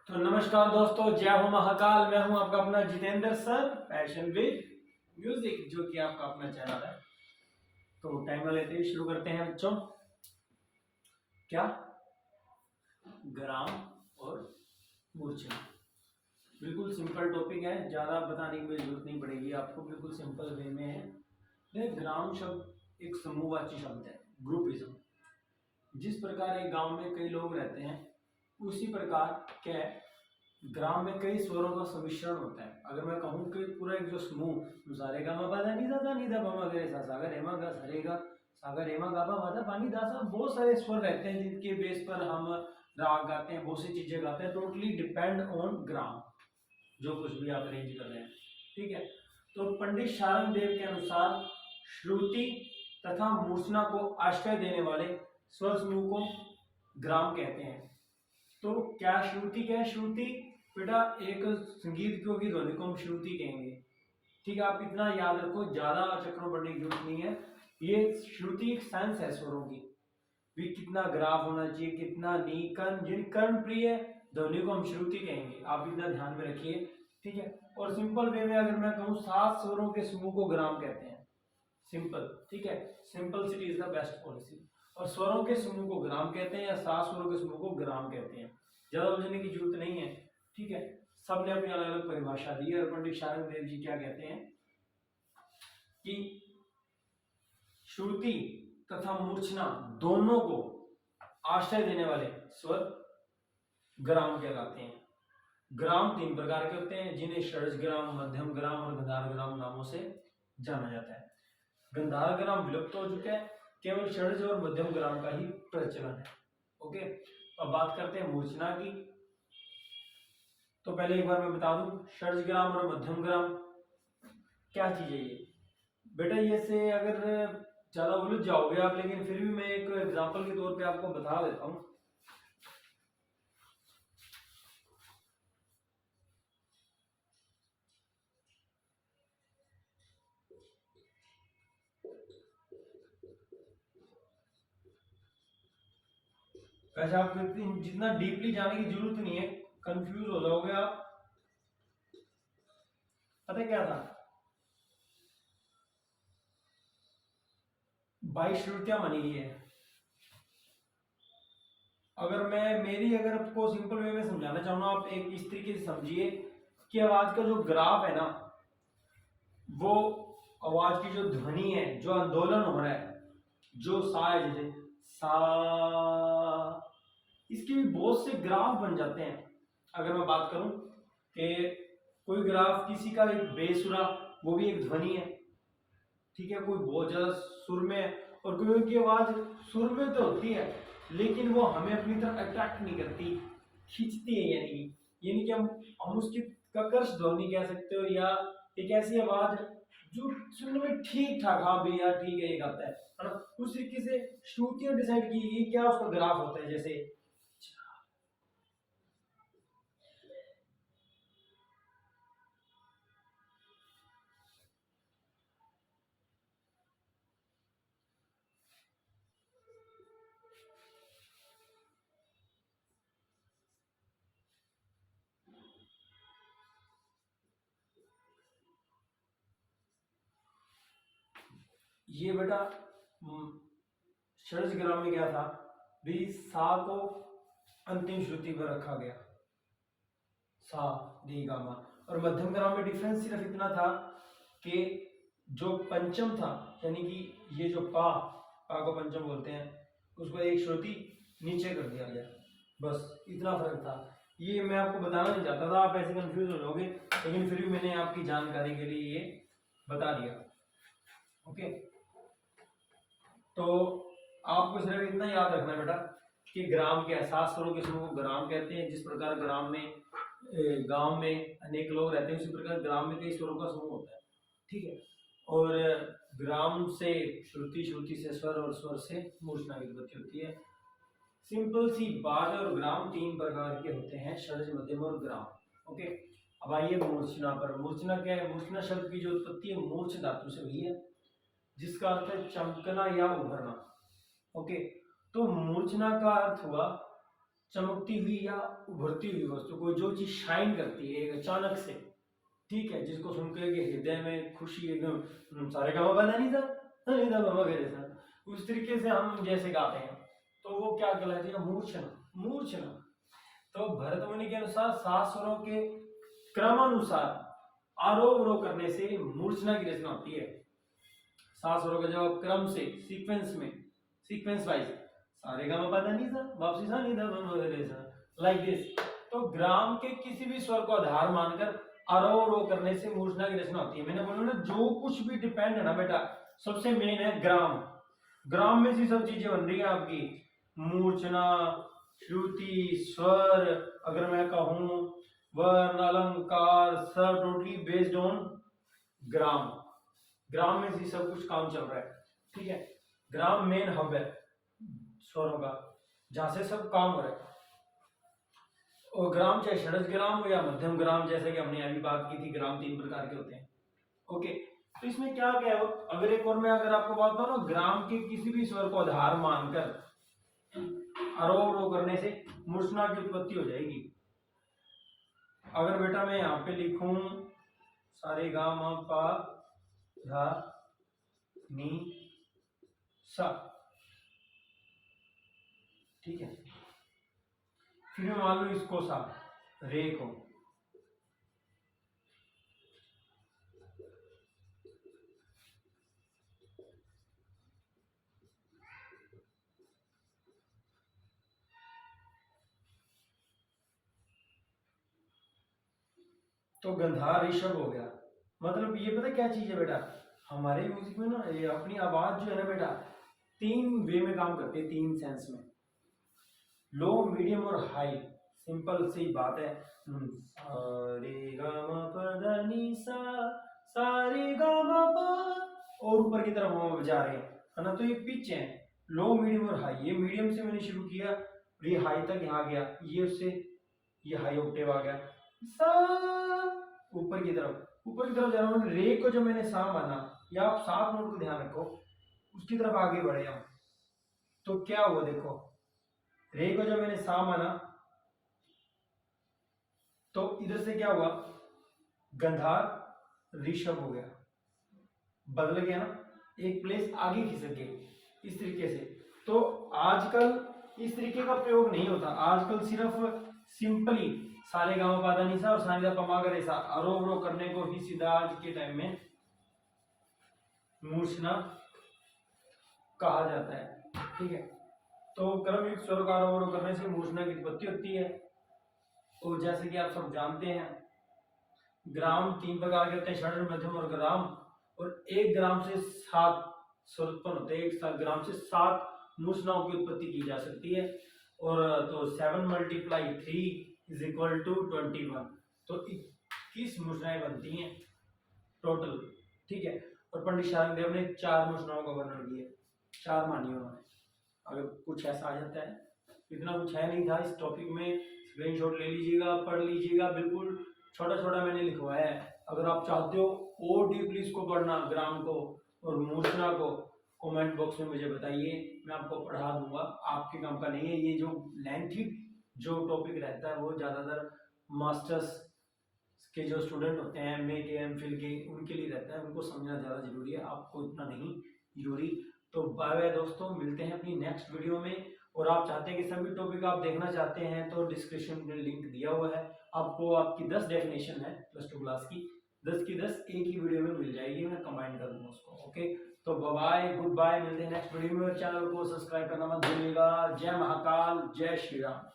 तो नमस्कार दोस्तों, जय हो महाकाल। मैं हूं आपका अपना Jitendra sir, passion with music, जो कि आपका अपना चैनल है। तो टाइम ना लेते ही शुरू करते हैं बच्चों। क्या ग्राम और मूर्छना, बिल्कुल सिंपल टॉपिक है, ज्यादा बताने की जरूरत नहीं पड़ेगी आपको, बिल्कुल सिंपल वे में है। ग्राम शब्द एक समूहवाची शब्द है, ग्रुपिज्म। जिस प्रकार एक गांव में कई लोग रहते हैं, उसी प्रकार क्या है, ग्राम में कई स्वरों का सम्मिश्रण होता है। अगर मैं कहूँ कि पूरा एक जो समूह सारे गा मा पा धा नी धा पा मा गा रे सा सा गा रे मा गा सा रे गा सा गा रे मा गा पा मा धा पा नी धा सा, बहुत सारे स्वर रहते हैं जिनके बेस पर हम राग गाते हैं, बहुत सी चीजें गाते हैं। टोटली डिपेंड ऑन ग्राम, जो कुछ भी आप अरेंज कर रहे हैं। ठीक है, तो पंडित शारंग देव के अनुसार श्रुति तथा मूर्छना को आश्रय देने वाले स्वर समूह को ग्राम कहते हैं। तो क्या श्रुति, क्या है श्रुति? बेटा एक संगीत की होगी ध्वनि को हम श्रुति कहेंगे। ठीक है, आप इतना याद रखो, ज्यादा चक्रों पढ़ने की जरूरत नहीं है। ये श्रुति एक साइंस है स्वरों की, भी कितना ग्राफ होना चाहिए, कितना नी कर्ण, जिन कर्ण प्रिय ध्वनि को हम श्रुति कहेंगे, आप इतना ध्यान में रखिए। ठीक है, और सिंपल वे में अगर मैं कहूँ 7 स्वरों के समूह को ग्राम कहते हैं। सिंपल, ठीक है, simplicity is the best policy. और स्वरों के समूह को ग्राम कहते हैं, या 7 स्वरों के समूह को ग्राम कहते हैं। ज्यादा उलझने की जरूरत नहीं है। ठीक है, सबने अपनी अलग अलग परिभाषा दी है। और पंडित शारंग देव जी क्या कहते हैं कि श्रुति तथा मूर्छना दोनों को आश्रय देने वाले स्वर ग्राम कहलाते हैं। ग्राम 3 प्रकार के होते हैं, जिन्हें षड्ज ग्राम, मध्यम ग्राम और गंधार ग्राम नामों से जाना जाता है। गंधार ग्राम विलुप्त हो चुका है, केवल षड्ज और मध्यम ग्राम का ही प्रचलन है। ओके, अब बात करते हैं मूर्छना की। तो पहले एक बार मैं बता दूं, षड्ज ग्राम और मध्यम ग्राम क्या चीज है ये। बेटा ये से अगर ज्यादा उलझ जाओगे आप, लेकिन फिर भी मैं एक एग्जांपल के तौर पे आपको बता देता हूं। वैसे आपको जितना डीपली जाने की जरूरत नहीं है, कंफ्यूज हो जाओगे आप। पता क्या था, 22 श्रुतियां मानी गई है। अगर आपको सिंपल वे में समझाना चाहूँ, आप एक इस तरीके से समझिए कि आवाज का जो ग्राफ है ना, वो आवाज की जो ध्वनि है, जो आंदोलन हो रहा है, जो सा है, जैसे सा, इसके भी बहुत से ग्राफ बन जाते हैं। अगर मैं बात करूं कि कोई ग्राफ किसी का एक बेसुरा, वो भी एक ध्वनि है। ठीक है, कोई बहुत ज्यादा सुर में है, और कोई की आवाज सुर में तो होती है, लेकिन वो हमें अपनी तरफ अट्रैक्ट नहीं करती, खींचती है। यानी कि हम उसकी कर्कश ध्वनि कह सकते हो, या एक ऐसी आवाज जो सुनने में ठीक ठाक, हाँ भैया ठीक है ये गाता है ना। उस तरीके से श्रुतियां डिसाइड की गई क्या उसका ग्राफ होता है। जैसे ये बेटा षड्ज ग्राम में क्या था भी, सा को अंतिम श्रुति पर रखा गया, सा दी गामा। और मध्यम ग्राम में डिफरेंस सिर्फ इतना था कि जो पंचम था, यानी कि ये जो पा को पंचम बोलते हैं, उसको एक श्रुति नीचे कर दिया गया, बस इतना फर्क था। ये मैं आपको बताना नहीं चाहता था, आप ऐसे कंफ्यूज हो जाओगे, लेकिन फिर भी मैंने आपकी जानकारी के लिए ये बता दिया। ओके, तो आपको सिर्फ इतना याद रखना बेटा कि ग्राम के 7 स्वरों के समूह को ग्राम कहते हैं। जिस प्रकार ग्राम में गांव में अनेक लोग रहते हैं, उसी प्रकार ग्राम में कई स्वरों का समूह होता है। ठीक है, और ग्राम से श्रुति, श्रुति से स्वर, और स्वर से मूर्छना की उत्पत्ति होती है। सिंपल सी बात है। और ग्राम 3 प्रकार के होते हैं, षड्ज, मध्यम और ग्राम। ओके, अब आइए मूर्छना पर। मूर्छना क्या है? मूर्छना शब्द की जो उत्पत्ति है मूर्छ धातु से हुई है, जिसका अर्थ है चमकना या उभरना। ओके, तो मूर्छना का अर्थ हुआ चमकती हुई या उभरती हुई वस्तु, कोई जो चीज शाइन करती है एक अचानक से, ठीक है, जिसको सुनकर के हृदय में खुशी एकदम सारे गाँव बना नहीं था, नहीं था बाबा के जैसा, उस तरीके से हम जैसे गाते हैं तो वो क्या कहलाती है, मूर्छना। मूर्छना। तो भरत मुनि के अनुसार 7 स्वरों के क्रमानुसार आरोह अवरोह करने से मूर्छना की रचना होती है। 7 स्वरों का जब क्रम से सीक्वेंस में, सीक्वेंस वाइज, सारे गा मा पा धा नी सा, वापसी सा नी धा मा रे सा, लाइक दिस। तो ग्राम के किसी भी स्वर को आधार मानकर आरोह अवरोह करने से मूर्छना की रचना होती है। मैंने बोला ना, जो कुछ भी डिपेंड है ना बेटा, सबसे मेन है ग्राम। ग्राम में से सब चीजें बन रही है आपकी, मूर्छना, श्रुति, स्वर, अगर मैं कहूं वर्ण, अलंकार, सब टोटली बेस्ड ऑन ग्राम। ग्राम में से सब कुछ काम चल रहा है, ठीक है। ग्राम मेन हब है स्वरों का, जहां से सब काम हो रहा है। और ग्राम चाहे षड्ज ग्राम हो या मध्यम ग्राम, जैसे कि हमने अभी बात की थी, ग्राम 3 प्रकार के होते हैं। ओके, तो इसमें क्या क्या है, अगर एक और मैं अगर आपको बात बताऊं ना, ग्राम के किसी भी स्वर को आधार मानकर आरोह अवरोह करने से मूर्छना की उत्पत्ति हो जाएगी। अगर बेटा मैं यहाँ पे लिखूं सारे गा मा पा धा नी सा, ठीक है, फिर मैं मान लो इसको सा, रे को, तो गंधार ऋषभ हो गया। मतलब ये पता क्या चीज है बेटा, हमारे म्यूजिक में ना ये अपनी आवाज जो है ना बेटा, 3 वे में काम करती है, 3 सेंस में, लो, मीडियम और हाई। सिंपल सी बात है, रे गा मा पा धा नी सा, सा रे गा मा पा, और ऊपर की तरफ हम बजा रहे हैं, है ना। तो ये पिच है, लो, मीडियम और हाई। ये मीडियम से मैंने शुरू किया, ये हाई तक यहाँ गया, ये उससे ये हाई ऑक्टेव आ गया, सा, ऊपर की तरफ जा रहा हूँ। रे को जो मैंने सा माना, या आप 7 नोट को ध्यान रखो, उसकी तरफ आगे बढ़े हम, तो क्या हुआ देखो, रे को जब मैंने सा माना तो इधर से क्या हुआ, गंधार ऋषभ हो गया, बदल गया ना, एक प्लेस आगे खिसक गई इस तरीके से। तो आजकल इस तरीके का प्रयोग नहीं होता, आजकल सिर्फ सिंपली सारे गामा पा धा नी सा और सा नी धा पा मा गा रे सा, आरोह अवरोह करने को ही सीधा आज के टाइम में मूर्छना कहा जाता है, ठीक है। तो क्रमयुक्त स्वर का आरोह अवरोह करने से मूर्छना की उत्पत्ति होती है। और जैसे कि आप सब जानते हैं, ग्राम 3 प्रकार के होते हैं, षड्ज, मध्यम और ग्राम। और एक ग्राम से 7 स्वर उत्पन्न होते हैं, एक ग्राम से 7 मूर्छनाओं की उत्पत्ति की जा सकती है। और तो 7 × 3 = 21, तो 21 मूर्छनाएं बनती हैं टोटल, ठीक है। और पंडित शारंगदेव ने 4 मूर्छनाओं का वर्णन किया, 4 मानी उन्होंने। अगर कुछ ऐसा आ जाता है, इतना कुछ है नहीं था इस टॉपिक में, स्क्रीनशॉट ले लीजिएगा, पढ़ लीजिएगा, बिल्कुल छोटा छोटा मैंने लिखवाया है। अगर आप चाहते हो और डीपली इसको पढ़ना, ग्राम को और मूर्छना को, कमेंट बॉक्स में मुझे बताइए, मैं आपको पढ़ा दूंगा, आपके काम का नहीं है। ये जो लेंथी जो टॉपिक रहता है वो ज़्यादातर मास्टर्स के जो स्टूडेंट होते हैं, एमए के, एमफिल के, उनके लिए रहता है, उनको समझना ज़्यादा जरूरी है, आपको इतना नहीं जरूरी। तो बाय बाय दोस्तों, मिलते हैं अपनी नेक्स्ट वीडियो में। और आप चाहते हैं कि सभी टॉपिक आप देखना चाहते हैं तो डिस्क्रिप्शन में लिंक दिया हुआ है, आपको आपकी 10 डेफिनेशन है +2 क्लास की, 10 की 10 एक ही वीडियो में मिल जाएगी, मैं कंबाइन कर दूंगा उसको। ओके, तो बाय, गुड बाय, मिलते हैं नेक्स्ट वीडियो में। और चैनल को सब्सक्राइब करना मत भूलिएगा। जय महाकाल, जय श्री राम।